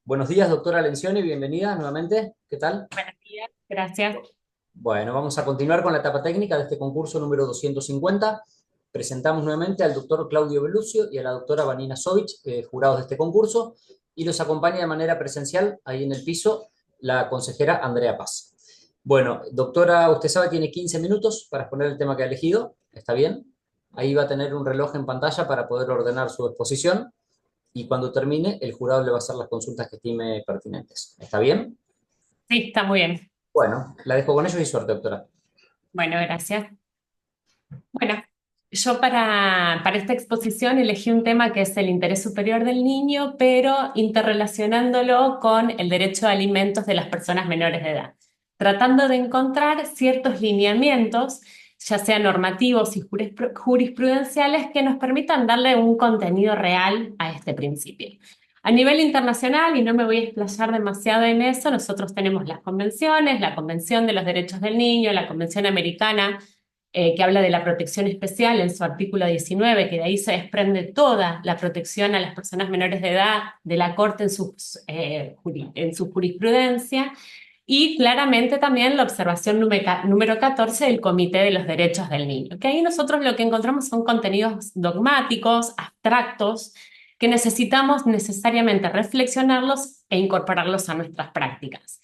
Buenos días, doctora Lencioni, bienvenida nuevamente. ¿Qué tal? Buenos días, gracias. Bueno, vamos a continuar con la etapa técnica de este concurso número 250. Presentamos nuevamente al doctor Claudio Belucio y a la doctora Vanina Sovich, jurados de este concurso, y los acompaña de manera presencial, ahí en el piso, la consejera Andrea Paz. Bueno, doctora, usted sabe, tiene 15 minutos para exponer el tema que ha elegido. ¿Está bien? Ahí va a tener un reloj en pantalla para poder ordenar su exposición y cuando termine, el jurado le va a hacer las consultas que estime pertinentes. ¿Está bien? Sí, está muy bien. Bueno, la dejo con ellos y suerte, doctora. Bueno, gracias. Bueno, yo para esta exposición elegí un tema que es el interés superior del niño, pero interrelacionándolo con el derecho a alimentos de las personas menores de edad, tratando de encontrar ciertos lineamientos, ya sean normativos y jurisprudenciales, que nos permitan darle un contenido real a este principio. A nivel internacional, y no me voy a explayar demasiado en eso, nosotros tenemos las convenciones, la Convención de los Derechos del Niño, la Convención Americana, que habla de la protección especial en su artículo 19, que de ahí se desprende toda la protección a las personas menores de edad de la Corte en su jurisprudencia, y claramente también la observación número 14 del Comité de los Derechos del Niño, que ahí nosotros lo que encontramos son contenidos dogmáticos, abstractos, que necesitamos necesariamente reflexionarlos e incorporarlos a nuestras prácticas.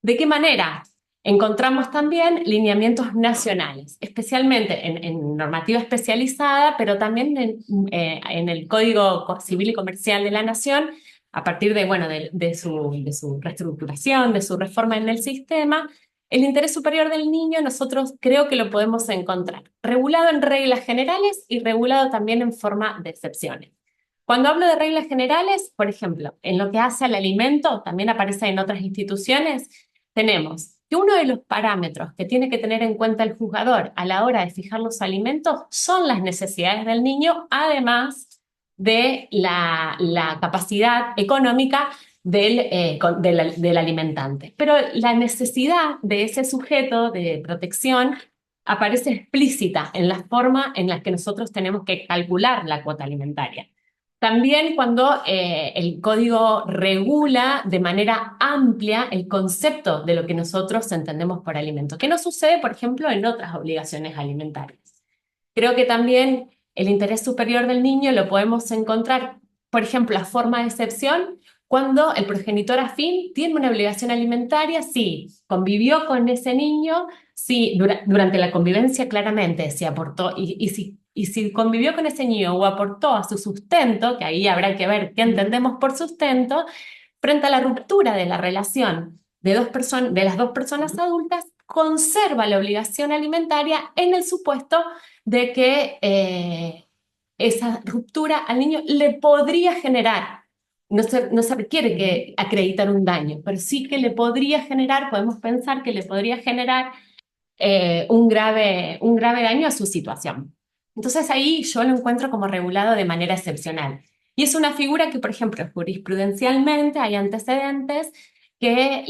¿De qué manera? Encontramos también lineamientos nacionales, especialmente en normativa especializada, pero también en el Código Civil y Comercial de la Nación, a partir de, bueno, de su reestructuración, de su reforma en el sistema. El interés superior del niño nosotros creo que lo podemos encontrar regulado en reglas generales y regulado también en forma de excepciones. Cuando hablo de reglas generales, por ejemplo, en lo que hace al alimento, también aparece en otras instituciones, tenemos que uno de los parámetros que tiene que tener en cuenta el juzgador a la hora de fijar los alimentos son las necesidades del niño, además de la capacidad económica del alimentante. Pero la necesidad de ese sujeto de protección aparece explícita en la forma en la que nosotros tenemos que calcular la cuota alimentaria. También cuando el código regula de manera amplia el concepto de lo que nosotros entendemos por alimento, que no sucede, por ejemplo, en otras obligaciones alimentarias. Creo que también el interés superior del niño lo podemos encontrar, por ejemplo, a forma de excepción, cuando el progenitor afín tiene una obligación alimentaria, sí, convivió con ese niño, sí, durante la convivencia claramente, si aportó, y si convivió con ese niño o aportó a su sustento, que ahí habrá que ver qué entendemos por sustento, frente a la ruptura de la relación de las dos personas adultas, conserva la obligación alimentaria en el supuesto de que esa ruptura al niño le podría generar, no se requiere que acreditar un daño, pero sí que le podría generar, podemos pensar que le podría generar un grave daño a su situación. Entonces ahí yo lo encuentro como regulado de manera excepcional. Y es una figura que, por ejemplo, jurisprudencialmente hay antecedentes que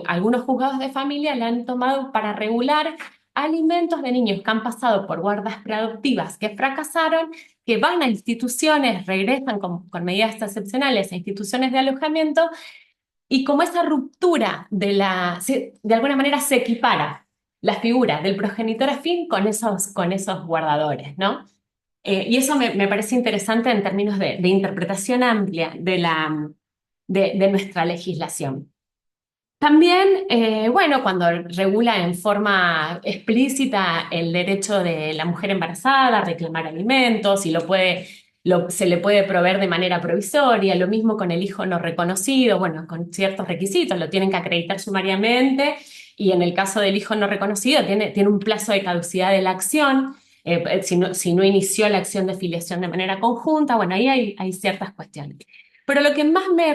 algunos juzgados de familia la han tomado para regular alimentos de niños que han pasado por guardas preadoptivas que fracasaron, que van a instituciones, regresan con medidas excepcionales a instituciones de alojamiento, y como esa ruptura de alguna manera se equipara la figura del progenitor afín con esos guardadores, ¿no? Y eso me parece interesante en términos de interpretación amplia de nuestra legislación. También, bueno, cuando regula en forma explícita el derecho de la mujer embarazada a reclamar alimentos y se le puede proveer de manera provisoria, lo mismo con el hijo no reconocido, bueno, con ciertos requisitos, lo tienen que acreditar sumariamente, y en el caso del hijo no reconocido tiene un plazo de caducidad de la acción, si no inició la acción de filiación de manera conjunta, bueno, ahí hay ciertas cuestiones. Pero lo que me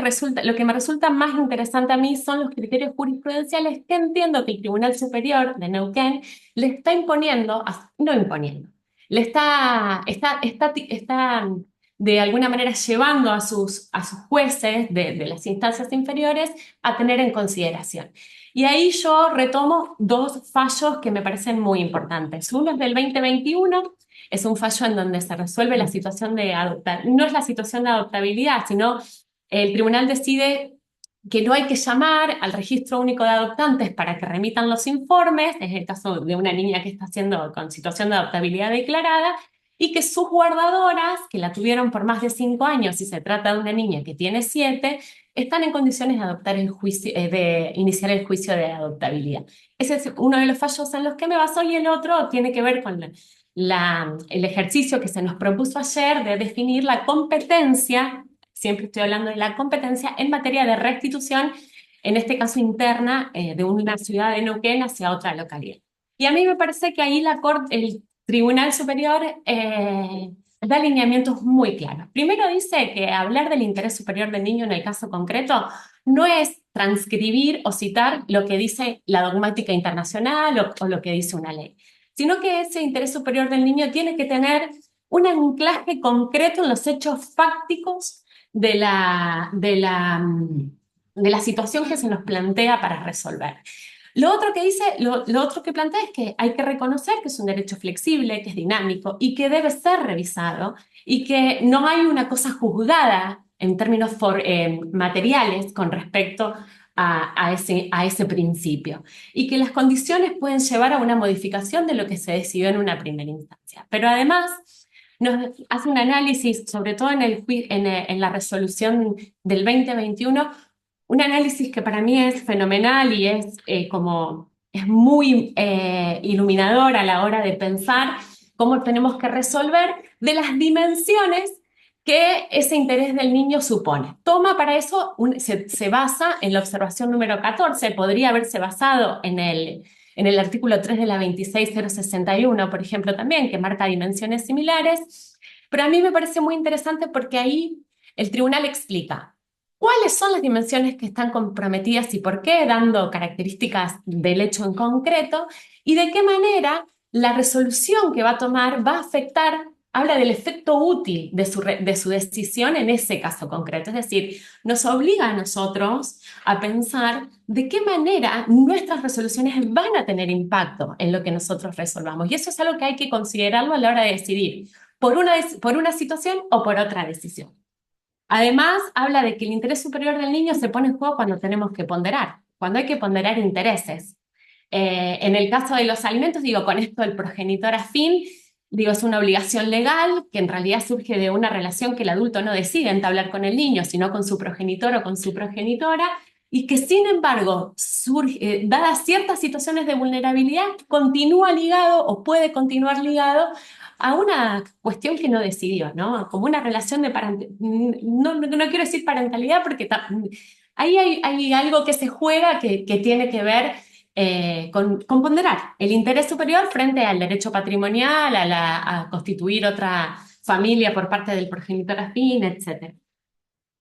resulta más interesante a mí son los criterios jurisprudenciales que entiendo que el Tribunal Superior de Neuquén le está imponiendo, no imponiendo, le está de alguna manera llevando a sus jueces de las instancias inferiores a tener en consideración. Y ahí yo retomo dos fallos que me parecen muy importantes. Uno es del 2021, es un fallo en donde se resuelve la situación no es la situación de adoptabilidad, sino el tribunal decide que no hay que llamar al registro único de adoptantes para que remitan los informes, es el caso de una niña que está siendo con situación de adoptabilidad declarada, y que sus guardadoras, que la tuvieron por más de 5 años, si se trata de una niña que tiene 7, están en condiciones de adoptar el juicio, de iniciar el juicio de adoptabilidad. Ese es uno de los fallos en los que me baso, y el otro tiene que ver con el ejercicio que se nos propuso ayer de definir la competencia, siempre estoy hablando de la competencia en materia de restitución, en este caso interna, de una ciudad de Neuquén hacia otra localidad. Y a mí me parece que ahí el Tribunal Superior da lineamientos muy claros. Primero dice que hablar del interés superior del niño en el caso concreto no es transcribir o citar lo que dice la dogmática internacional o lo que dice una ley, sino que ese interés superior del niño tiene que tener un anclaje concreto en los hechos fácticos de la situación que se nos plantea para resolver. Lo otro que dice, lo otro que plantea es que hay que reconocer que es un derecho flexible, que es dinámico y que debe ser revisado, y que no hay una cosa juzgada en términos materiales con respecto a ese principio, y que las condiciones pueden llevar a una modificación de lo que se decidió en una primera instancia. Pero además nos hace un análisis, sobre todo en la resolución del 2021, un análisis que para mí es fenomenal y es muy iluminador a la hora de pensar cómo tenemos que resolver, de las dimensiones que ese interés del niño supone. Toma para eso, se basa en la observación número 14, podría haberse basado en el artículo 3 de la 26061, por ejemplo, también, que marca dimensiones similares, pero a mí me parece muy interesante porque ahí el tribunal explica cuáles son las dimensiones que están comprometidas y por qué, dando características del hecho en concreto, y de qué manera la resolución que va a tomar va a afectar, habla del efecto útil de su decisión en ese caso concreto. Es decir, nos obliga a nosotros a pensar de qué manera nuestras resoluciones van a tener impacto en lo que nosotros resolvamos. Y eso es algo que hay que considerarlo a la hora de decidir por una situación o por otra decisión. Además, habla de que el interés superior del niño se pone en juego cuando tenemos que ponderar, cuando hay que ponderar intereses. En el caso de los alimentos, digo, con esto el progenitor afín, digo, es una obligación legal que en realidad surge de una relación que el adulto no decide entablar con el niño, sino con su progenitor o con su progenitora, y que sin embargo, dadas ciertas situaciones de vulnerabilidad, continúa ligado o puede continuar ligado a una cuestión que no decidió, ¿no? Como una relación de parentalidad, no quiero decir parentalidad porque ahí hay algo que se juega que tiene que ver con ponderar el interés superior frente al derecho patrimonial, a constituir otra familia por parte del progenitor afín, etc.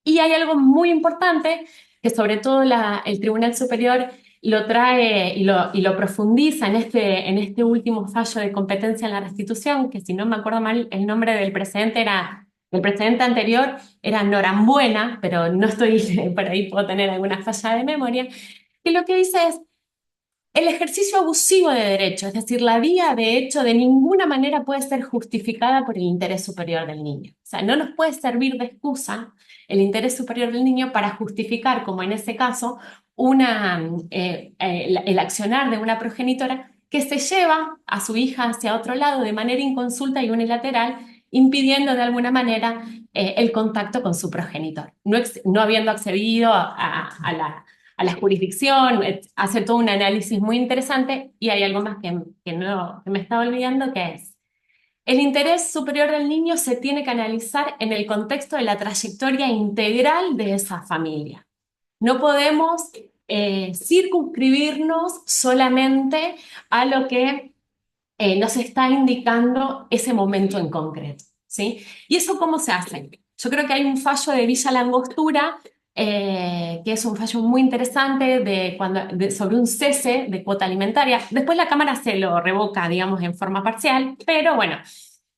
Y hay algo muy importante que sobre todo el Tribunal Superior lo trae y lo profundiza en este último fallo de competencia en la restitución, que si no me acuerdo mal, el nombre del precedente anterior era Norambuena, pero no estoy, por ahí puedo tener alguna falla de memoria, que lo que dice es: el ejercicio abusivo de derecho, es decir, la vía de hecho, de ninguna manera puede ser justificada por el interés superior del niño. O sea, no nos puede servir de excusa el interés superior del niño para justificar, como en ese caso, el accionar de una progenitora que se lleva a su hija hacia otro lado de manera inconsulta y unilateral, impidiendo de alguna manera el contacto con su progenitor, no habiendo accedido a la jurisdicción, hace todo un análisis muy interesante. Y hay algo más que me estaba olvidando, que es: el interés superior del niño se tiene que analizar en el contexto de la trayectoria integral de esa familia. No podemos circunscribirnos solamente a lo que nos está indicando ese momento en concreto, ¿sí? ¿Y eso cómo se hace? Yo creo que hay un fallo de Villa Langostura, que es un fallo muy interesante sobre un cese de cuota alimentaria. Después la Cámara se lo revoca, digamos, en forma parcial, pero bueno,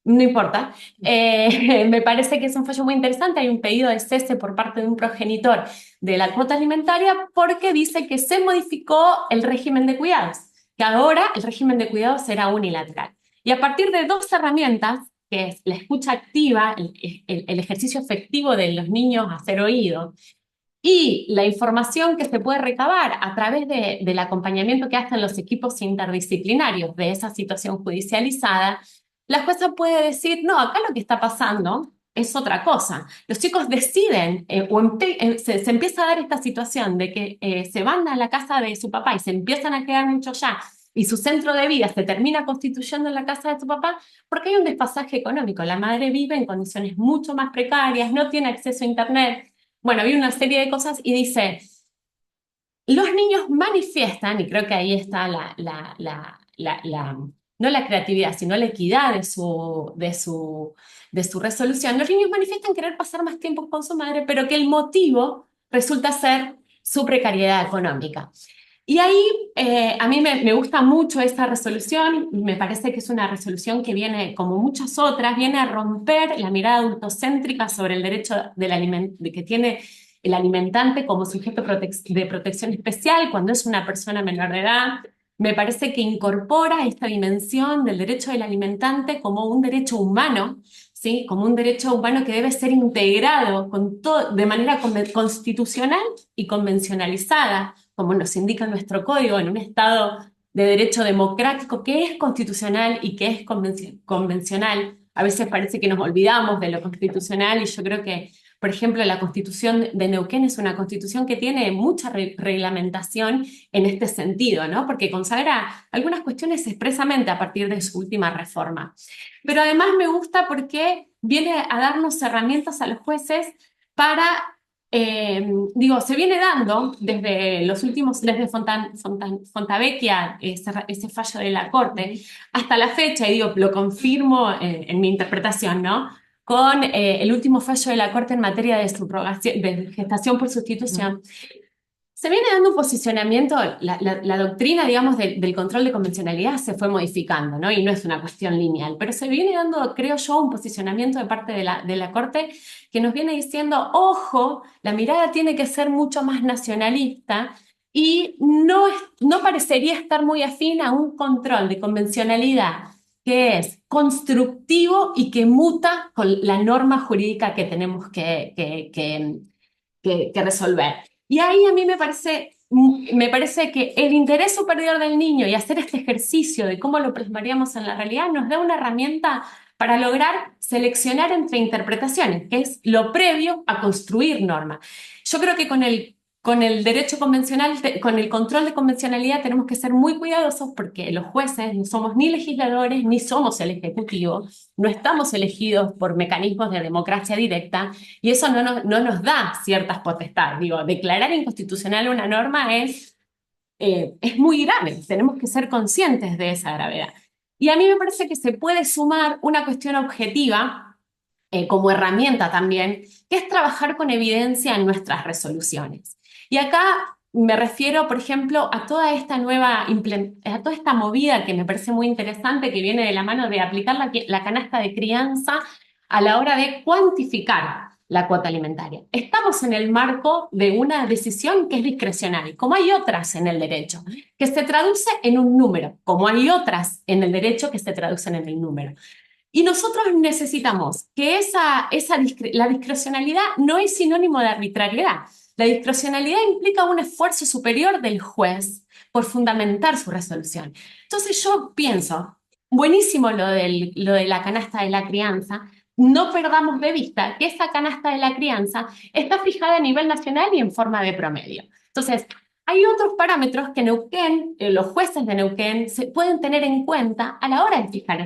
no importa. Me parece que es un fallo muy interesante. Hay un pedido de cese por parte de un progenitor de la cuota alimentaria porque dice que se modificó el régimen de cuidados, que ahora el régimen de cuidados será unilateral. Y a partir de dos herramientas que es la escucha activa, el ejercicio efectivo de los niños a hacer oído, y la información que se puede recabar a través del acompañamiento que hacen los equipos interdisciplinarios de esa situación judicializada, la jueza puede decir, no, acá lo que está pasando es otra cosa. Los chicos deciden, se empieza a dar esta situación de que se van a la casa de su papá y se empiezan a quedar mucho ya, y su centro de vida se termina constituyendo en la casa de su papá, porque hay un desfasaje económico. La madre vive en condiciones mucho más precarias, no tiene acceso a internet. Bueno, había una serie de cosas y dice, los niños manifiestan, y creo que ahí está no la creatividad, sino la equidad de su resolución. Los niños manifiestan querer pasar más tiempo con su madre, pero que el motivo resulta ser su precariedad económica. Y ahí a mí me gusta mucho esta resolución, me parece que es una resolución que viene, como muchas otras, viene a romper la mirada adultocéntrica sobre el derecho que tiene el alimentante como sujeto de protección especial cuando es una persona menor de edad. Me parece que incorpora esta dimensión del derecho del alimentante como un derecho humano, ¿sí? Como un derecho humano que debe ser integrado de manera constitucional y convencionalizada, como nos indica nuestro código, en un Estado de derecho democrático que es constitucional y que es convencional. A veces parece que nos olvidamos de lo constitucional y yo creo que, por ejemplo, la Constitución de Neuquén es una constitución que tiene mucha reglamentación en este sentido, ¿no? Porque consagra algunas cuestiones expresamente a partir de su última reforma. Pero además me gusta porque viene a darnos herramientas a los jueces para se viene dando desde los últimos, desde Fontavecchia, ese fallo de la Corte, hasta la fecha, y lo confirmo en mi interpretación, ¿no? Con el último fallo de la Corte en materia de subrogación, de gestación por sustitución. Se viene dando un posicionamiento, la doctrina, digamos, del control de convencionalidad se fue modificando, ¿no? Y no es una cuestión lineal, pero se viene dando, creo yo, un posicionamiento de parte de la Corte que nos viene diciendo, ojo, la mirada tiene que ser mucho más nacionalista y no parecería estar muy afín a un control de convencionalidad que es constructivo y que muta con la norma jurídica que tenemos que resolver. Y ahí a mí me parece que el interés superior del niño y hacer este ejercicio de cómo lo plasmaríamos en la realidad nos da una herramienta para lograr seleccionar entre interpretaciones, que es lo previo a construir norma. Yo creo que con el derecho convencional, con el control de convencionalidad tenemos que ser muy cuidadosos porque los jueces no somos ni legisladores ni somos el ejecutivo, no estamos elegidos por mecanismos de democracia directa y eso no nos da ciertas potestades. Digo, declarar inconstitucional una norma es muy grave, tenemos que ser conscientes de esa gravedad. Y a mí me parece que se puede sumar una cuestión objetiva como herramienta también, que es trabajar con evidencia en nuestras resoluciones. Y acá me refiero, por ejemplo, a toda esta movida que me parece muy interesante, que viene de la mano de aplicar la canasta de crianza a la hora de cuantificar la cuota alimentaria. Estamos en el marco de una decisión que es discrecional, como hay otras en el derecho, que se traduce en un número, como hay otras en el derecho que se traducen en el número. Y nosotros necesitamos que la discrecionalidad no es sinónimo de arbitrariedad. La discrecionalidad implica un esfuerzo superior del juez por fundamentar su resolución. Entonces yo pienso, buenísimo lo de la canasta de la crianza, no perdamos de vista que esa canasta de la crianza está fijada a nivel nacional y en forma de promedio. Entonces, hay otros parámetros que los jueces de Neuquén pueden tener en cuenta a la hora de fijar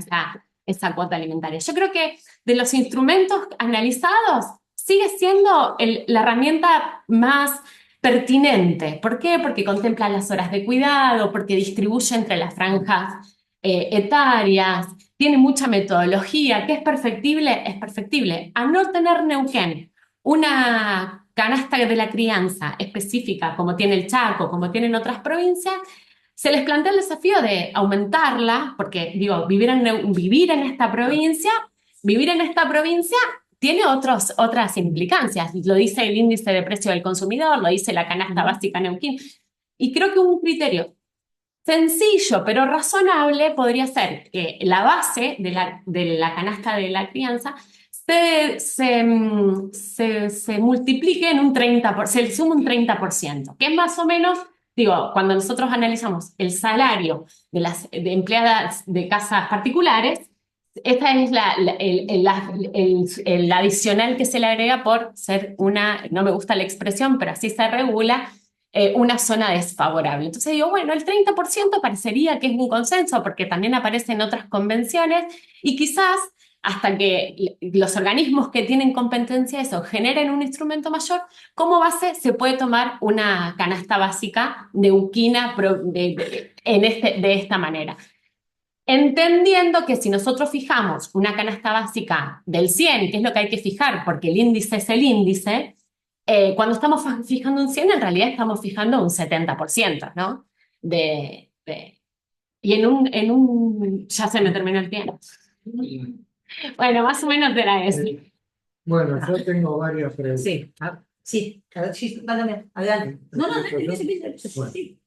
esa cuota alimentaria. Yo creo que de los instrumentos analizados sigue siendo la herramienta más pertinente. ¿Por qué? Porque contempla las horas de cuidado, porque distribuye entre las franjas etarias, tiene mucha metodología, que es perfectible. A no tener Neuquén una canasta de la crianza específica, como tiene el Chaco, como tienen otras provincias, se les plantea el desafío de aumentarla, porque digo, vivir en esta provincia tiene otras implicancias. Lo dice el índice de precio del consumidor, lo dice la canasta básica Neuquén. Y creo que un criterio sencillo pero razonable podría ser que la base de la canasta de la crianza se multiplique en un 30%, se suma un 30%, que es más o menos, digo, cuando nosotros analizamos el salario de empleadas de casas particulares, esta es el adicional que se le agrega por ser una, no me gusta la expresión, pero así se regula, una zona desfavorable. Entonces digo, bueno, el 30% parecería que es un consenso, porque también aparece en otras convenciones, y quizás hasta que los organismos que tienen competencia eso generen un instrumento mayor, como base se puede tomar una canasta básica de UQINA de esta manera. Entendiendo que si nosotros fijamos una canasta básica del 100, que es lo que hay que fijar, porque el índice es el índice, cuando estamos fijando un 100, en realidad estamos fijando un 70%, ¿no? Y ya se me terminó el tiempo. Bueno, más o menos era eso. Bueno, yo tengo varias preguntas. Sí, sí, sí, mándame, adelante. No, Bueno. sí.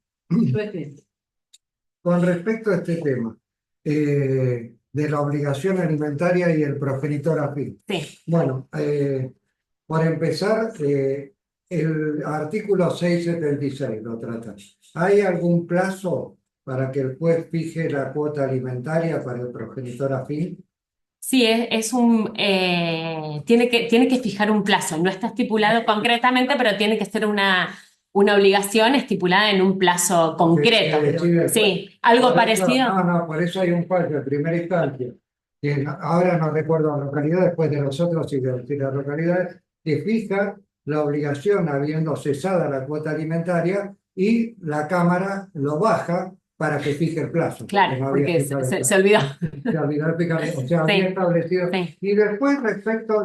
Con respecto a este tema de la obligación alimentaria y el progenitor afín. Sí. Bueno, por empezar, el artículo 676 lo trata. ¿Hay algún plazo para que el juez fije la cuota alimentaria para el progenitor afín? Sí, tiene que fijar un plazo, no está estipulado concretamente, pero tiene que ser una obligación estipulada en un plazo concreto. Sí, algo parecido. No, por eso hay un fallo de primera instancia, que ahora no recuerdo la localidad, después de nosotros sí de las localidades, que fija la obligación habiendo cesada la cuota alimentaria y la Cámara lo baja para que fije el plazo. Claro, porque se olvidó. Se olvidó el fijar, o sea, había establecido. Sí. Y después,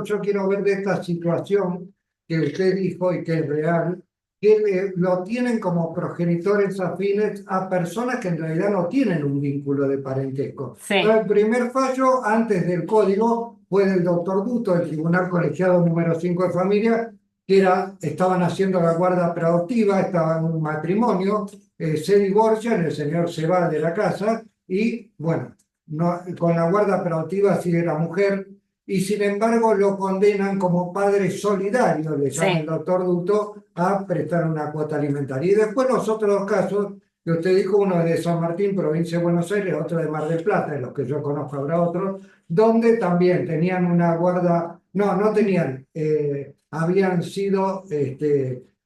yo quiero ver de esta situación que usted dijo y que es real, que lo tienen como progenitores afines a personas que en realidad no tienen un vínculo de parentesco. Sí. El primer fallo, antes del código, fue del doctor Duto, del Tribunal Colegiado número 5 de Familia, que estaban haciendo la guarda preadoptiva, estaban en un matrimonio, se divorcian, el señor se va de la casa y, bueno, con la guarda preadoptiva sigue la mujer, y sin embargo lo condenan como padre solidario, le llama el doctor Duto, a prestar una cuota alimentaria. Y después los otros dos casos que usted dijo, uno es de San Martín, provincia de Buenos Aires, otro de Mar del Plata, de los que yo conozco habrá otros, donde también tenían una guarda, no tenían, habían sido,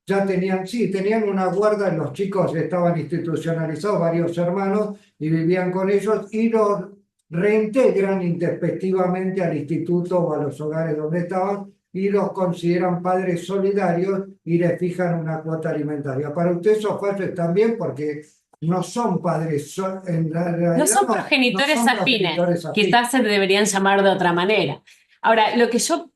tenían una guarda, los chicos estaban institucionalizados, varios hermanos, y vivían con ellos, y los reintegran intempestivamente al instituto o a los hogares donde estaban y los consideran padres solidarios y les fijan una cuota alimentaria. Para usted esos fallos están bien porque no son padres, en realidad no son progenitores afines, quizás se deberían llamar de otra manera. Ahora, lo que yo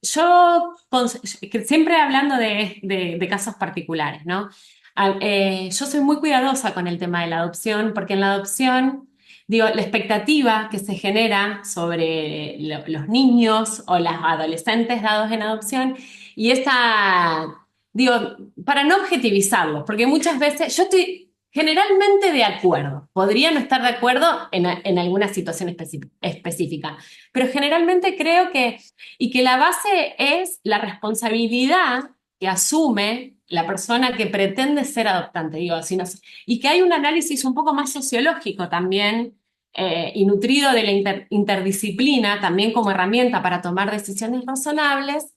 siempre hablando de casos particulares, ¿no? Yo soy muy cuidadosa con el tema de la adopción, porque en la adopción, digo, la expectativa que se genera sobre los niños o las adolescentes dados en adopción, y digo, para no objetivizarlos, porque muchas veces yo estoy generalmente de acuerdo, podría no estar de acuerdo en alguna situación específica, pero generalmente creo que la base es la responsabilidad que asume la persona que pretende ser adoptante, digo, y que hay un análisis un poco más sociológico también, y nutrido de la interdisciplina, también como herramienta para tomar decisiones razonables,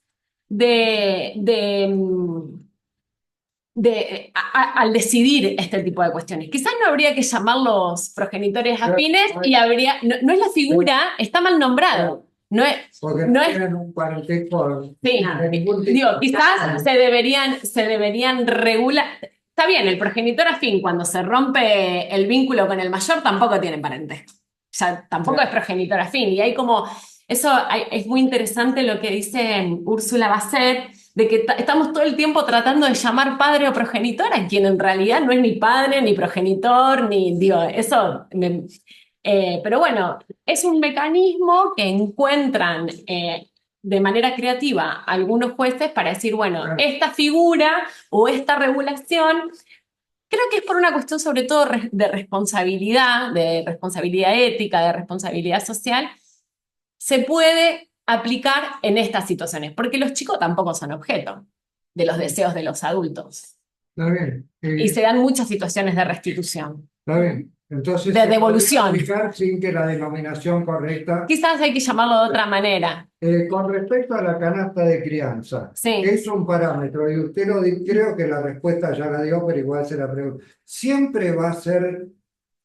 al decidir este tipo de cuestiones. Quizás no habría que llamarlos progenitores afines y no es la figura, está mal nombrado. No es, porque no tienen un parentesco. Sí, digo, quizás se deberían regular. Está bien, el progenitor afín, cuando se rompe el vínculo con el mayor, tampoco tiene parentesco. O sea, tampoco es progenitor afín. Y hay como, es muy interesante lo que dice Úrsula Basset, de que estamos todo el tiempo tratando de llamar padre o progenitor a quien en realidad no es ni padre, ni progenitor, digo, eso. Pero bueno, es un mecanismo que encuentran de manera creativa algunos jueces para decir, bueno, esta figura o esta regulación Creo que es por una cuestión sobre todo de responsabilidad ética, de responsabilidad social, se puede aplicar en estas situaciones, porque los chicos tampoco son objeto de los deseos de los adultos. Está bien. Y se dan muchas situaciones de restitución, Está bien. Entonces de se podría devolución. aplicar sin que la denominación correcta. Quizás hay que llamarlo de otra manera. Con respecto a la canasta de crianza, Sí. es un parámetro, y usted creo que la respuesta ya la dio, pero igual se la pregunto. ¿Siempre va a ser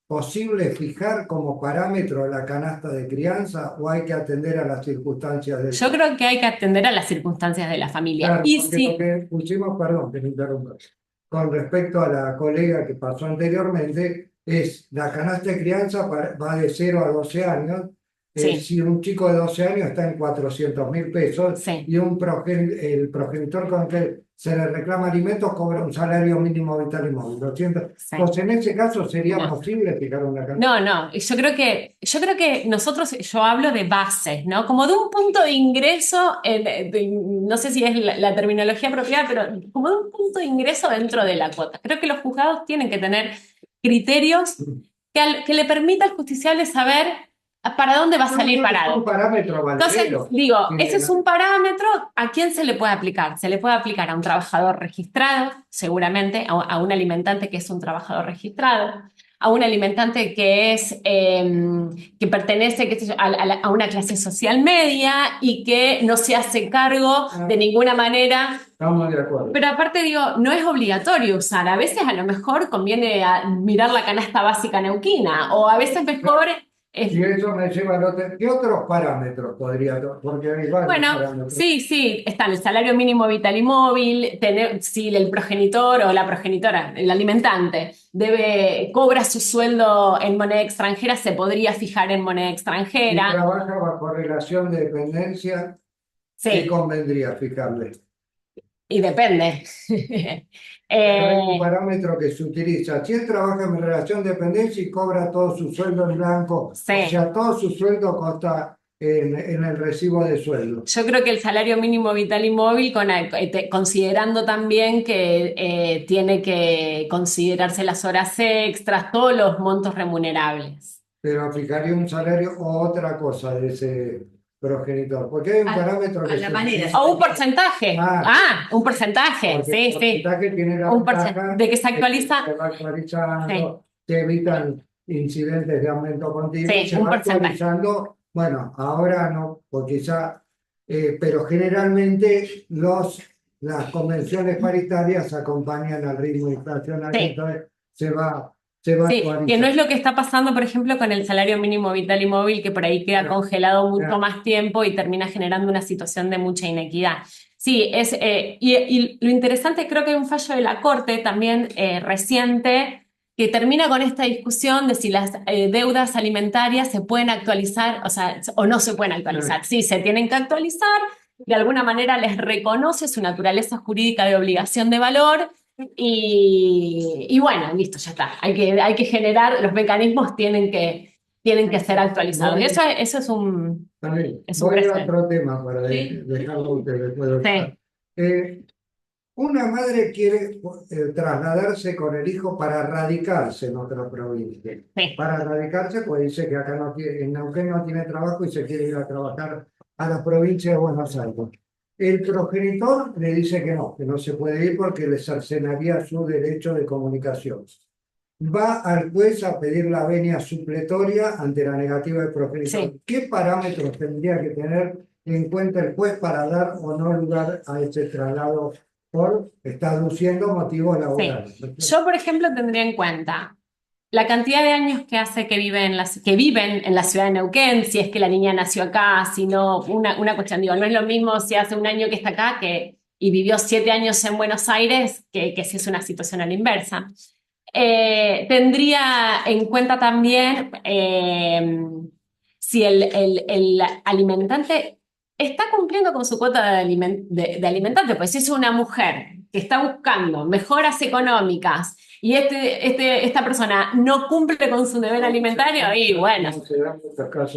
posible fijar como parámetro la canasta de crianza o hay que atender a las circunstancias del Yo creo que hay que atender a las circunstancias de la familia. Claro, Y porque si, lo que pusimos, perdón, que me interrumpa, con respecto a la colega que pasó anteriormente, es la canasta de crianza va de 0 a 12 años. Sí. Si un chico de 12 años está en 400.000 pesos Sí. y el progenitor con que se le reclama alimentos cobra un salario mínimo vital y móvil, 200. Sí. Entonces, en ese caso, ¿sería No. posible fijar una canasta? no, yo creo que nosotros, yo hablo de bases, ¿no? Como de un punto de ingreso, no sé si es la terminología apropiada, pero como de un punto de ingreso dentro de la cuota. Creo que los juzgados tienen que tener criterios que le permita al justiciable saber para dónde va a salir parado. Un parámetro Entonces, valedero. digo, Tiene ese es un parámetro, ¿a quién se le puede aplicar? Se le puede aplicar a un trabajador registrado, seguramente, a un alimentante que es un trabajador registrado, a un alimentante que es que pertenece, qué sé yo, a una clase social media y que no se hace cargo de ninguna manera. Estamos de acuerdo. Pero aparte digo, no es obligatorio usar, a veces a lo mejor conviene mirar la canasta básica neuquina, o a veces mejor... Y eso me lleva a otro. ¿Qué otros parámetros podría? Porque hay varios Bueno, parámetros. sí, están el salario mínimo vital y móvil, si el progenitor o la progenitora, el alimentante, cobra su sueldo en moneda extranjera, se podría fijar en moneda Si extranjera. trabaja bajo relación de dependencia, ¿qué Sí, convendría fijarle? y depende. Pero hay un Eh, parámetro que se utiliza. Si él trabaja en relación de dependencia y cobra todo su sueldo en blanco, Sí. o sea, todo su sueldo consta en el recibo de sueldo. Yo creo que el salario mínimo vital y móvil, considerando también que tiene que considerarse las horas extras, todos los montos remunerables. Pero fijaría un salario o otra cosa de ese progenitor. Porque hay un parámetro que a la se manera. utiliza. O un porcentaje. Un porcentaje, Porque sí, el sí. porcentaje tiene la Un ventaja de que se actualiza. se va actualizando, se evitan incidentes de aumento continuo, Sí, se un va porcentaje. actualizando. Bueno, ahora no, porque ya, pero generalmente las convenciones paritarias acompañan al ritmo inflacionario, Sí. entonces se va Sí, actualizando. que no es lo que está pasando, por ejemplo, con el salario mínimo vital y móvil, que por ahí queda Claro. congelado mucho Claro. más tiempo y termina generando una situación de mucha inequidad. Sí, y lo interesante, creo que hay un fallo de la Corte también reciente que termina con esta discusión de si las deudas alimentarias se pueden actualizar, o sea, o no se pueden actualizar. Sí, se tienen que actualizar, de alguna manera les reconoce su naturaleza jurídica de obligación de valor. Y bueno, listo, ya está. Hay que generar, los mecanismos tienen que ser actualizados. Y eso es un También. Es un Voy a presente. otro tema para Sí. dejarlo a ustedes. Puedo Sí. estar. Una madre quiere trasladarse con el hijo para radicarse en otra provincia. Sí. Para radicarse, pues dice que acá no tiene, en Neuquén no tiene trabajo y se quiere ir a trabajar a la provincia de Buenos Aires. El progenitor le dice que no se puede ir porque le cercenaría su derecho de comunicación. Va al juez a pedir la venia supletoria ante la negativa del progenitor. Sí. ¿Qué parámetros tendría que tener en cuenta el juez para dar o no lugar a ese traslado por, está aduciendo motivos laborales? Sí. Yo, por ejemplo, tendría en cuenta la cantidad de años que hace que viven en la ciudad de Neuquén, si es que la niña nació acá, si no, una cuestión, digo, no es lo mismo si hace un año que está acá y vivió 7 años en Buenos Aires que si es una situación a la inversa. Tendría en cuenta también si el alimentante está cumpliendo con su cuota de alimentante, pues si es una mujer que está buscando mejoras económicas y esta persona no cumple con su deber alimentario, y bueno,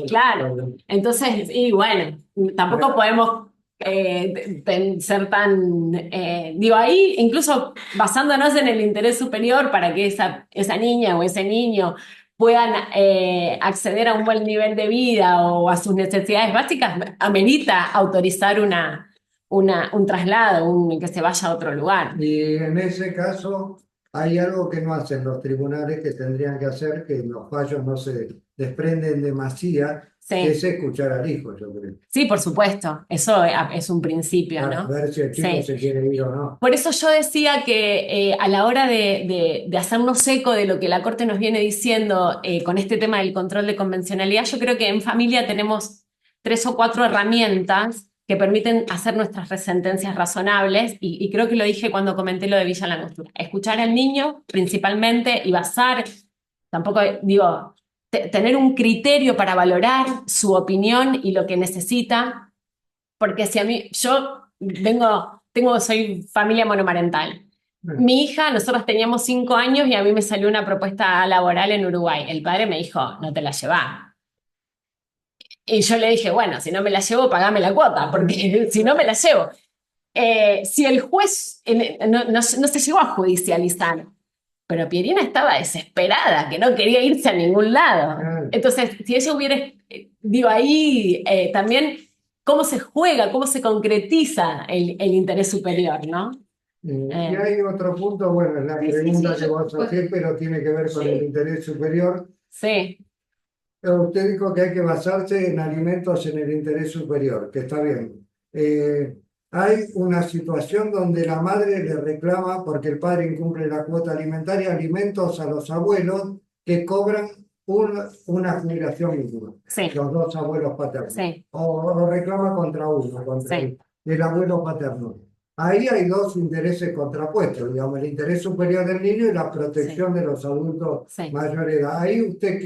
claro, entonces, y bueno, tampoco podemos ser tan, digo, ahí incluso basándonos en el interés superior para que esa niña o ese niño puedan acceder a un buen nivel de vida o a sus necesidades básicas, amerita autorizar un traslado, que se vaya a otro lugar. Y en ese caso hay algo que no hacen los tribunales que tendrían que hacer, que los fallos no se desprenden de masía, que es Sí, escuchar al hijo, yo creo, sí, por supuesto, eso es un principio, para ¿no? ver si el chico Sí. se quiere ir o no. Por eso yo decía que a la hora de hacernos eco de lo que la Corte nos viene diciendo con este tema del control de convencionalidad, yo creo que en familia tenemos 3 o 4 herramientas que permiten hacer nuestras sentencias razonables y creo que lo dije cuando comenté lo de Villa Langostura. Escuchar al niño principalmente y basar, tampoco digo, tener un criterio para valorar su opinión y lo que necesita, porque si a mí, soy familia monomarental. Mi hija, nosotros teníamos 5 años y a mí me salió una propuesta laboral en Uruguay. El padre me dijo, no te la llevas. Y yo le dije, bueno, si no me la llevo, pagame la cuota, porque si no me la llevo. Si el juez no se llegó a judicializar, pero Pierina estaba desesperada, que no quería irse a ningún lado. Claro. Entonces, si ella hubiera, digo, ahí también cómo se juega, cómo se concretiza el interés superior, ¿no? Y Eh, hay otro punto, bueno, es la Sí, sí, pregunta sí, que vos hacés, pero tiene que ver con el interés superior. sí, Usted dijo que hay que basarse en alimentos en el interés superior, que está bien. Hay una situación donde la madre le reclama, porque el padre incumple la cuota alimentaria, alimentos a los abuelos que cobran una jubilación mínima, sí, los dos abuelos paternos. sí, O reclama contra uno, contra sí. el abuelo paterno. Ahí hay dos intereses contrapuestos, digamos, el interés superior del niño y la protección de los adultos Sí. mayor edad. Ahí usted,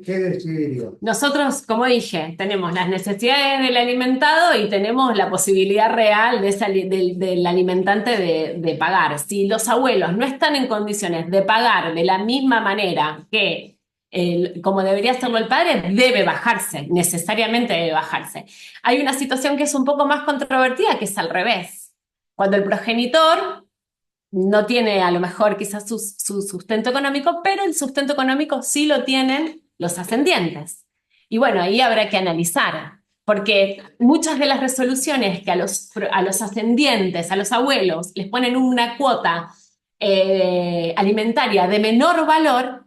¿qué decidiría? Nosotros, como dije, tenemos las necesidades del alimentado y tenemos la posibilidad real del alimentante de pagar. Si los abuelos no están en condiciones de pagar de la misma manera que como debería hacerlo el padre, debe bajarse, necesariamente debe bajarse. Hay una situación que es un poco más controvertida, que es al revés. Cuando el progenitor no tiene a lo mejor quizás su sustento económico, pero el sustento económico sí lo tienen los ascendientes. Y bueno, ahí habrá que analizar, porque muchas de las resoluciones que a los ascendientes, a los abuelos, les ponen una cuota alimentaria de menor valor,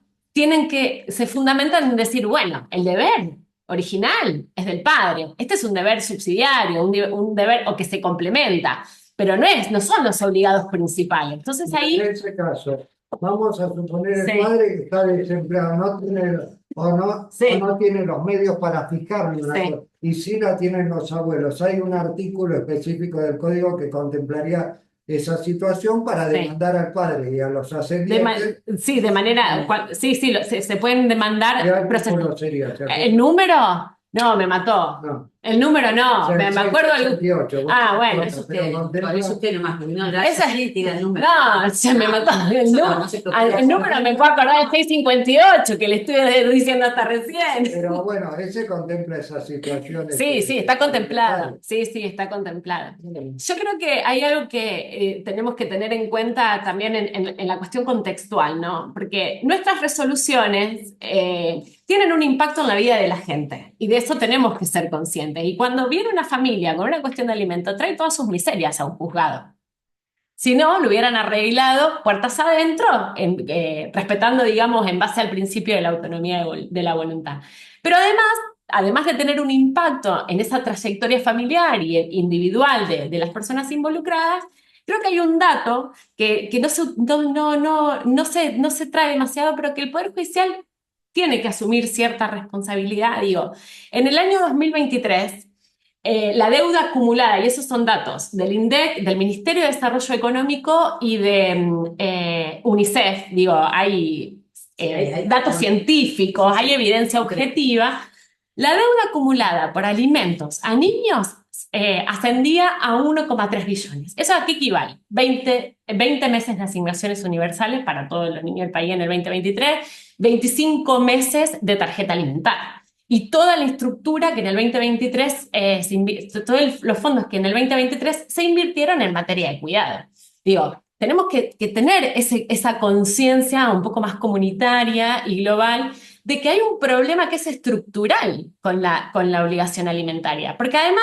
se fundamentan en decir, bueno, el deber original es del padre, este es un deber subsidiario, un deber o que se complementa, pero no son los obligados principales. Entonces ahí... En ese caso, vamos a suponer Sí. el padre que está desempleado, Sí. o no tiene los medios para fijarle una Sí. cosa, y sí la tienen los abuelos. Hay un artículo específico del código que contemplaría esa situación para Sí. demandar al padre y a los ascendientes. Sí, de manera... Sí, se pueden demandar... ¿Qué pero artículo sería? ¿Se acuerda? ¿El número? No, me mató. No. El número no, me acuerdo... 68. Ah, bueno. Eso usted nomás, no, ya Esa- sí, tira el número. No, se me mató. El número me puedo acordar del 658, que le estoy diciendo hasta recién. Pero bueno, ese contempla esas situaciones. Sí, sí, está contemplado. Sí, sí, está contemplado. Yo creo que hay algo que tenemos que tener en cuenta también en la cuestión contextual, ¿no? Porque nuestras resoluciones tienen un impacto en la vida de la gente y de eso tenemos que ser conscientes. Y cuando viene una familia con una cuestión de alimento, trae todas sus miserias a un juzgado. Si no, lo hubieran arreglado puertas adentro, respetando, digamos, en base al principio de la autonomía de la voluntad. Pero además de tener un impacto en esa trayectoria familiar y individual de las personas involucradas, creo que hay un dato que no se trae demasiado, pero que el Poder Judicial tiene que asumir cierta responsabilidad. Digo, en el año 2023, la deuda acumulada, y esos son datos del INDEC, del Ministerio de Desarrollo Económico y de UNICEF, digo, hay datos científicos, hay evidencia objetiva. La deuda acumulada por alimentos a niños ascendía a 1,3 billones. ¿Eso a qué equivale? 20 meses de asignaciones universales para todos los niños del país en el 2023, 25 meses de tarjeta alimentaria. y toda la estructura que en el 2023, todos los fondos que en el 2023 se invirtieron en materia de cuidado. Digo, tenemos que tener esa conciencia un poco más comunitaria y global de que hay un problema que es estructural con la obligación alimentaria, porque además,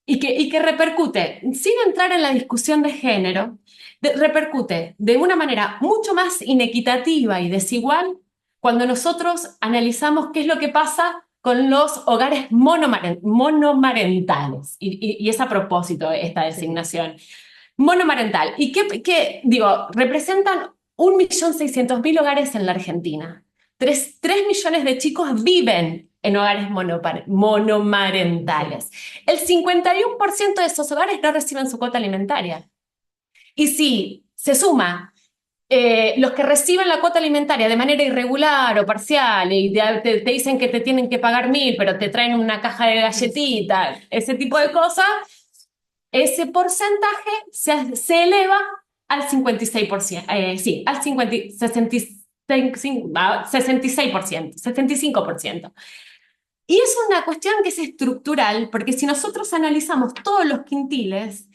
y que repercute, sin entrar en la discusión de género, repercute de una manera mucho más inequitativa y desigual cuando nosotros analizamos qué es lo que pasa con los hogares monomarentales, y es a propósito esta designación. Monomarental. ¿Y qué digo? Representan 1.600.000 hogares en la Argentina. 3 millones de chicos viven en hogares monomarentales. El 51% de esos hogares no reciben su cuota alimentaria. Y si se suma los que reciben la cuota alimentaria de manera irregular o parcial y te dicen que te tienen que pagar 1.000, pero te traen una caja de galletitas, ese tipo de cosas, ese porcentaje se eleva al 56%, sí, al 65%. Y es una cuestión que es estructural, porque si nosotros analizamos todos los quintiles,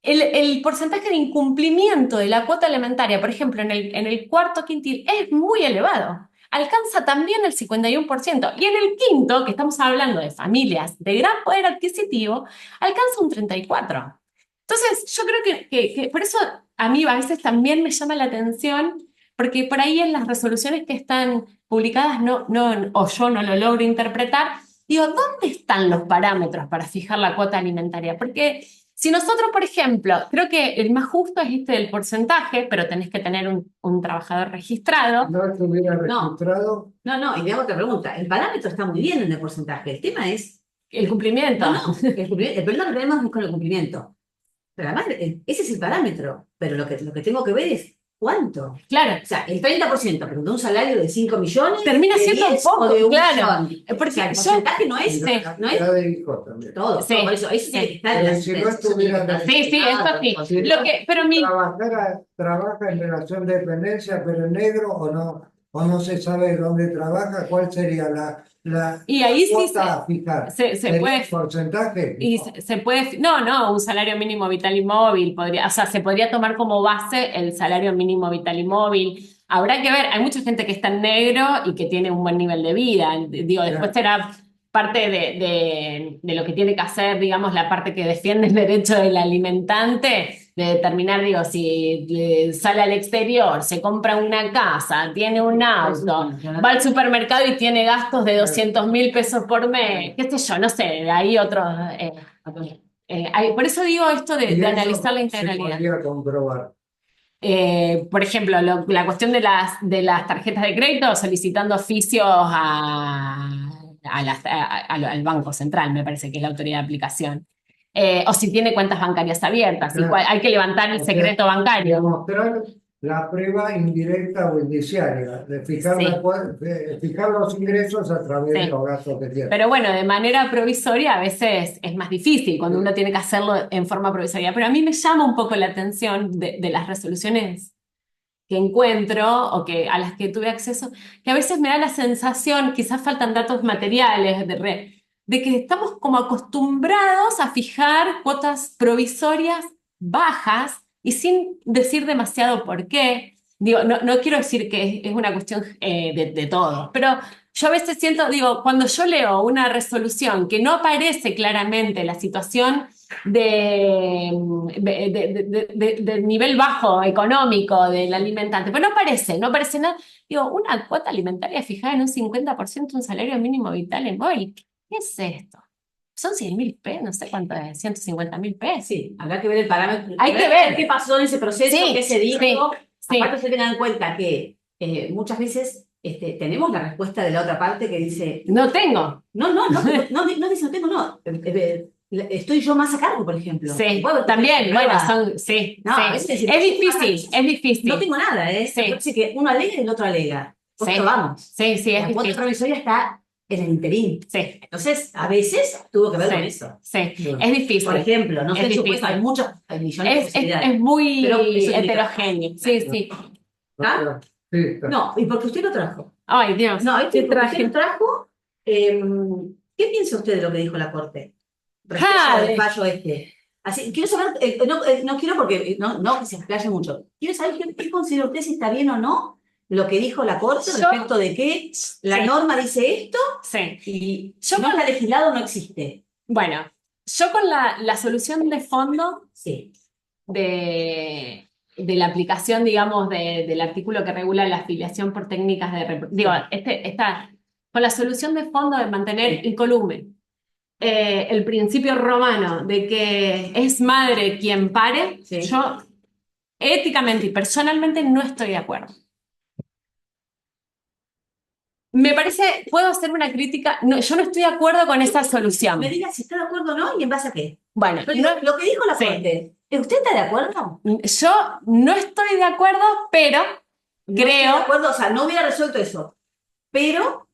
el porcentaje de incumplimiento de la cuota alimentaria, por ejemplo, en el cuarto quintil, es muy elevado. Alcanza también el 51%. Y en el quinto, que estamos hablando de familias de gran poder adquisitivo, alcanza un 34%. Entonces, yo creo que por eso a mí a veces también me llama la atención, porque por ahí en las resoluciones que están publicadas o yo no lo logro interpretar, digo, ¿dónde están los parámetros para fijar la cuota alimentaria? Porque si nosotros, por ejemplo, creo que el más justo es este del porcentaje, pero tenés que tener un trabajador registrado. No estuviera registrado. No, y le hago otra pregunta. El parámetro está muy bien en el porcentaje. El tema es. El cumplimiento. El problema que tenemos es con el cumplimiento. Pero además, ese es el parámetro. Pero lo que tengo que ver es cuánto. Claro. O sea, el 30%, pero de un salario de 5 millones. Termina de siendo 10 poco, o de 1 claro. millón. Porque o sea, el porcentaje no es. No es de hijos también. todo. Sí, Por eso tiene que estar en Pero la si no estuviera Sí, eso sí. Si Pero trabaja en relación de dependencia, pero en negro o no se sabe dónde trabaja, ¿cuál sería la y ahí sí cuota a fijar? se puede. ¿Porcentaje? Y se puede, no, un salario mínimo vital y móvil o sea, se podría tomar como base el salario mínimo vital y móvil. Habrá que ver, hay mucha gente que está en negro y que tiene un buen nivel de vida. Digo, después será parte de lo que tiene que hacer, digamos, la parte que defiende el derecho del alimentante, de determinar, digo, si sale al exterior, se compra una casa, tiene un auto, va al supermercado y tiene gastos de 200.000 pesos por mes, qué sé yo, no sé, hay otros. Por eso digo esto de analizar la integralidad. Se podría comprobar. Por ejemplo, la cuestión de las tarjetas de crédito, solicitando oficios al Banco Central, me parece que es la autoridad de aplicación. O si tiene cuentas bancarias abiertas, Claro. hay que levantar el secreto bancario. Demostrar la prueba indirecta o indiciaria, de fijar, Sí. de fijar los ingresos a través Sí. de los gastos que tiene. Pero bueno, de manera provisoria a veces es más difícil cuando uno tiene que hacerlo en forma provisoria. Pero a mí me llama un poco la atención de las resoluciones que encuentro o a las que tuve acceso, que a veces me da la sensación, quizás faltan datos materiales, de que estamos como acostumbrados a fijar cuotas provisorias bajas y sin decir demasiado por qué. Digo, no quiero decir que es una cuestión de todo, pero yo a veces siento, digo, cuando yo leo una resolución que no aparece claramente la situación del nivel bajo económico del alimentante, pero no aparece nada. Digo, una cuota alimentaria fijada en un 50% un salario mínimo vital en móvil, ¿qué es esto? Son 100.000 pesos, no sé cuánto es, 150.000 pesos. Sí, habrá que ver el parámetro. Hay que ver qué pasó en ese proceso, Sí, qué se dijo. sí. Aparte, se tengan en cuenta que muchas veces tenemos la respuesta de la otra parte que dice. No tengo. No dice no tengo, no. Estoy yo más a cargo, por ejemplo. Sí, Bueno, también, prueba. bueno, sí. No, a veces Es difícil. No tengo nada, Sí. Parece que uno alega y el otro alega. Pues Sí. vamos. Sí, es La cuota difícil. provisoria está en el interín. Sí, Entonces, a veces tuvo que ver Sí. con eso. sí, Bueno. es difícil. Por ejemplo, no Es sé, difícil. hay millones de posibilidades. Es muy Pero eso tiene que- heterogéneo. Sí. ¿Ah? Sí, está. No, y porque usted lo trajo. Ay, Dios. No, ¿qué porque traje? usted lo trajo ¿Qué piensa usted de lo que dijo la Corte respecto Ah, al fallo este? Así, quiero saber, no quiero porque no que se explaye mucho. Quiero saber qué considera usted, si está bien o no lo que dijo la Corte Yo- respecto de que la Sí. norma dice esto Sí. y Yo no está legislado, no existe. Bueno, yo con la solución de fondo Sí. de la aplicación, digamos, del artículo que regula la afiliación por técnicas digo, con la solución de fondo de mantener Sí. incolume el principio romano de que es madre quien pare, Sí. yo éticamente y personalmente no estoy de acuerdo. Me parece, puedo hacer una crítica, no, yo no estoy de acuerdo con esa solución. Me diga si está de acuerdo o no y en base a qué. Bueno, Pero no- lo que dijo la Sí. Corte, ¿usted está de acuerdo? yo no estoy de acuerdo, pero No estoy creo de acuerdo, o sea, no hubiera resuelto eso. Pero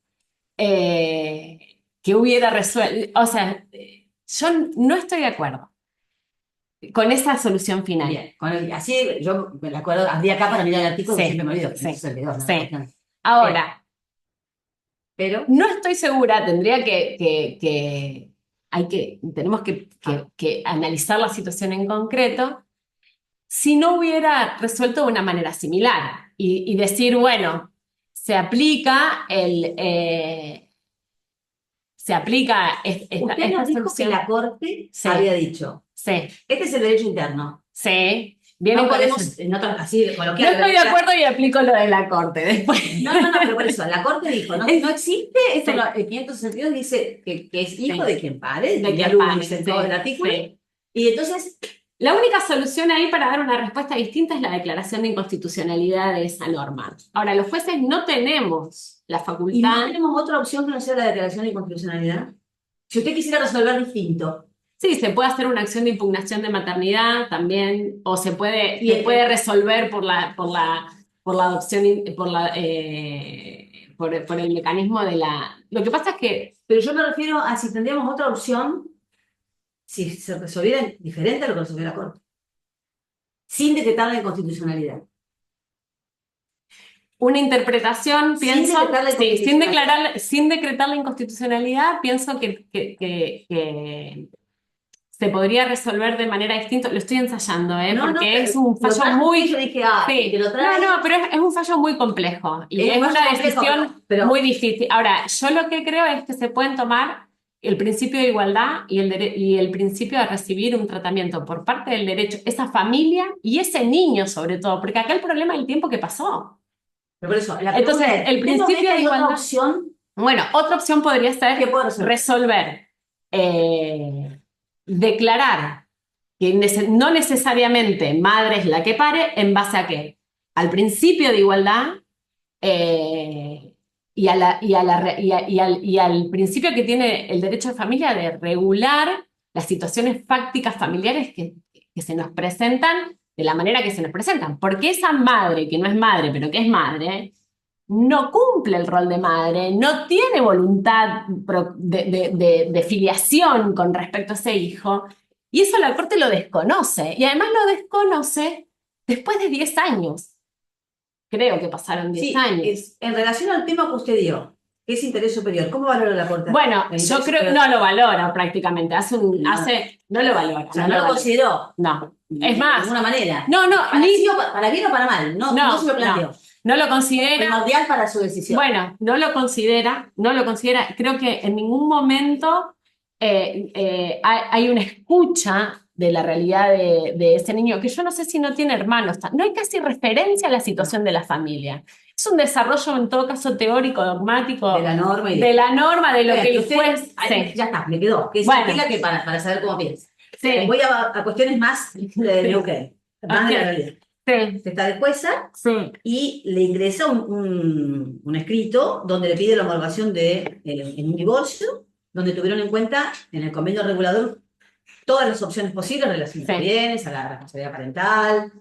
que hubiera resuelto, o sea, yo no estoy de acuerdo con esa solución final. bien, así yo me acuerdo, abrí acá para mirar el artículo Sí, y siempre me olvido. sí, Se olvidó, ¿no? sí. Ahora, Pero, no estoy segura, tenemos que analizar la situación en concreto, si no hubiera resuelto de una manera similar y decir, bueno, se aplica esta usted nos dijo que solución. la Corte Sí. había dicho, Sí, este es el derecho interno. sí. Vienen No con podemos, eso. así No coloquial. estoy de acuerdo y aplico lo de la Corte después. No, pero por eso, la Corte dijo, no existe, esto Sí. el 562 dice que es hijo Sí. de quien pare, De ya quien lo pare, dice en sí, todo el artículo, sí. y entonces, La única solución ahí para dar una respuesta distinta es la declaración de inconstitucionalidad de esa norma. Ahora, los jueces no tenemos la ¿y no facultad. tenemos otra opción que no sea la declaración de inconstitucionalidad? Si usted quisiera resolver distinto, Sí, se puede hacer una acción de impugnación de maternidad también, o se puede resolver por la adopción, por el mecanismo de la. Lo que pasa es que. pero yo me refiero a si tendríamos otra opción, si se resolviera diferente a lo que resolvió la Corte, sin decretar la inconstitucionalidad. Una interpretación, pienso, decretar la sí, inconstitucionalidad. sin decretar la inconstitucionalidad, pienso que se podría resolver de manera distinta. Lo estoy ensayando, porque es un fallo muy. Yo dije, Sí. que lo trae. No, pero es un fallo muy complejo y es un fallo una complejo, decisión pero- muy difícil. Ahora, yo lo que creo es que se pueden tomar el principio de igualdad y el principio de recibir un tratamiento por parte del derecho, esa familia y ese niño sobre todo, porque acá el problema es el tiempo que pasó. Pero por eso, la Entonces, pregunta es, el principio de ¿hay otra igualdad. opción Bueno, otra opción podría ser que pueda resolver? declarar que no necesariamente madre es la que pare, ¿en base a qué? Al principio de igualdad y al principio que tiene el derecho de familia de regular las situaciones fácticas familiares que se nos presentan de la manera que se nos presentan. Porque esa madre, que no es madre, pero que es madre, no cumple el rol de madre, no tiene voluntad de filiación con respecto a ese hijo, y eso la Corte lo desconoce, y además lo desconoce después de 10 años. Creo que pasaron 10 años. En relación al tema que usted dio, que es interés superior, ¿cómo valora la Corte? Bueno, El yo interés creo que superior. no lo valora prácticamente, no lo valora. O sea, no lo consideró. No, De es más, ninguna manera. no, Para bien o para mal, no se lo planteó. no lo considera. Primordial para su decisión. Bueno, no lo considera. Creo que en ningún momento hay una escucha de la realidad de ese niño, que yo no sé si no tiene hermanos. No hay casi referencia a la situación de la familia. Es un desarrollo, en todo caso, teórico, dogmático. De la norma. De lo que fue. Sí. Ya está, me quedó. Que es que para saber cómo piensa. Sí. Voy a cuestiones más de Neuquén. Más de la realidad. Sí. Está de jueza y le ingresa un escrito donde le pide la homologación en un divorcio, donde tuvieron en cuenta en el convenio regulador todas las opciones posibles, relaciones de bienes, a la responsabilidad parental,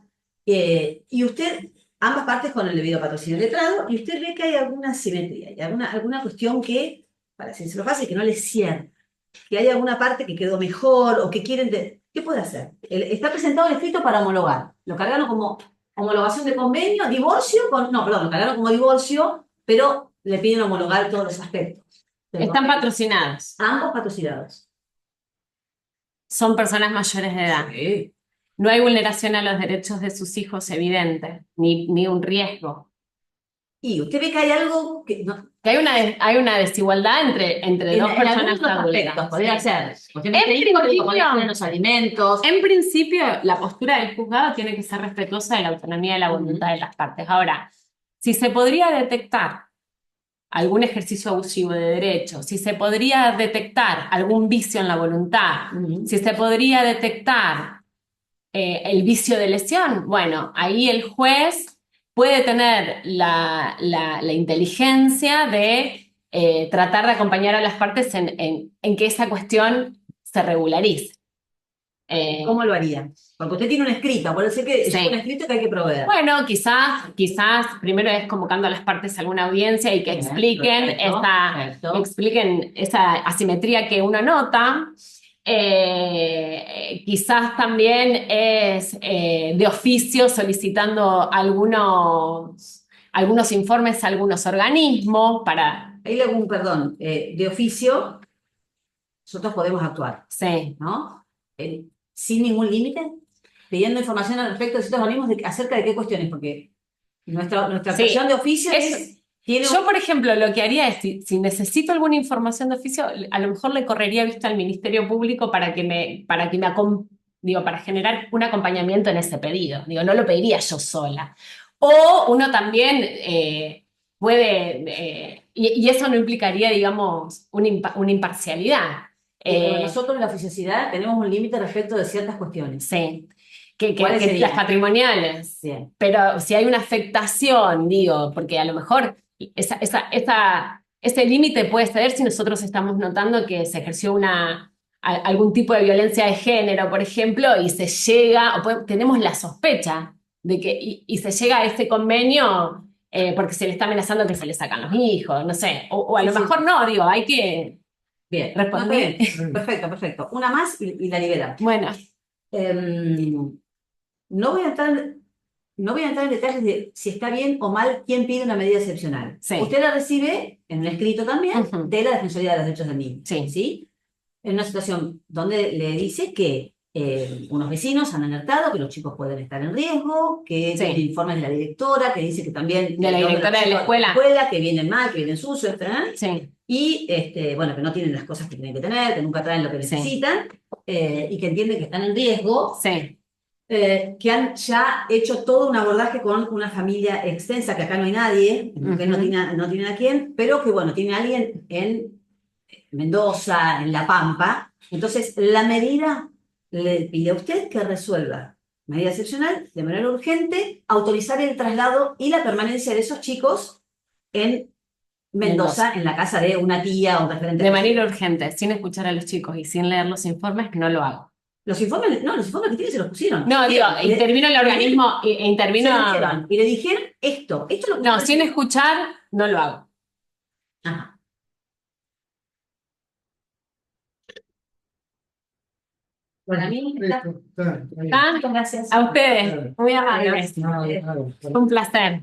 y usted, ambas partes con el debido patrocinio letrado, y usted ve que hay alguna simetría, hay alguna cuestión que, para decirlo fácil, que no le cierra, que hay alguna parte que quedó mejor o que quieren... ¿Qué puede hacer? Está presentado el escrito para homologar. Lo cargaron como homologación de convenio, divorcio, lo cargaron como divorcio, pero le piden homologar todos los aspectos. Están patrocinados. Ambos patrocinados. Son personas mayores de edad. Sí. No hay vulneración a los derechos de sus hijos evidente, ni un riesgo. Y usted ve que hay algo que no, Que hay una desigualdad entre dos en personas algunos aspectos, adultas. podría Sí. ser cuestiones En de hijos, principio- podría ser los alimentos. En principio, la postura del juzgado tiene que ser respetuosa de la autonomía y la voluntad de las partes. Ahora, si se podría detectar algún ejercicio abusivo de derechos, si se podría detectar algún vicio en la voluntad, si se podría detectar el vicio de lesión, bueno, ahí el juez puede tener la inteligencia de tratar de acompañar a las partes en que esa cuestión se regularice. ¿Cómo lo haría? Porque usted tiene un escrito, puede ser que es Sí. un escrito que hay que proveer. Bueno, quizás primero es convocando a las partes a alguna audiencia y que Bien, expliquen perfecto. expliquen esa asimetría que uno nota. Quizás también es de oficio solicitando algunos informes a algunos organismos para... Ahí le hago un perdón. De oficio, nosotros podemos actuar, Sí. ¿no? Sin ningún límite, pidiendo información al respecto de ciertos organismos acerca de qué cuestiones, porque nuestra Sí, actuación de oficio tiene yo, por ejemplo, lo que haría es, si necesito alguna información de oficio, a lo mejor le correría vista al Ministerio Público para para generar un acompañamiento en ese pedido. Digo, no lo pediría yo sola. O uno también puede, y eso no implicaría, digamos, una imparcialidad. pero nosotros en la oficiosidad tenemos un límite respecto de ciertas cuestiones. Sí, que ¿Cuáles serían? las patrimoniales. Bien. Pero si hay una afectación, digo, porque a lo mejor ese límite puede ceder si nosotros estamos notando que se ejerció algún tipo de violencia de género, por ejemplo, y se llega, tenemos la sospecha de que, y se llega a ese convenio porque se le está amenazando que se le sacan los hijos, no sé, o a Sí, lo sí. mejor no, digo, hay que Bien. responder. No, está bien. Perfecto. Una más y la liberamos. Bueno, No voy a entrar en detalles de si está bien o mal quién pide una medida excepcional. Sí. Usted la recibe en un escrito también Ujú. de la Defensoría de los Derechos del Niño. Sí. En una situación donde le dice que unos vecinos han alertado que los chicos pueden estar en riesgo, que Sí. tiene informes de la directora, que dice que también... De la directora de la escuela. Que vienen mal, que vienen sucios, ¿verdad? Sí. Y, bueno, que no tienen las cosas que tienen que tener, que nunca traen lo que Sí. necesitan, y que entienden que están en riesgo. Sí. Que han ya hecho todo un abordaje con una familia extensa, que acá no hay nadie, que no tiene a quién, pero que bueno, tiene a alguien en Mendoza, en La Pampa. Entonces, la medida le pide a usted que resuelva, medida excepcional, de manera urgente, autorizar el traslado y la permanencia de esos chicos en Mendoza, en la casa de una tía o un referente. De manera urgente, sin escuchar a los chicos y sin leer los informes, no lo hago. Los informes que tienen se los pusieron. No, digo, intervino el organismo, intervino... Se lo dijeron, y le dijeron esto es lo que... No, sin escuchar, no lo hago. Ajá. Para mí está... Listo, está bien. ¿Ah? Muchas gracias. A ustedes, muy amables. Nada, nada. Un placer.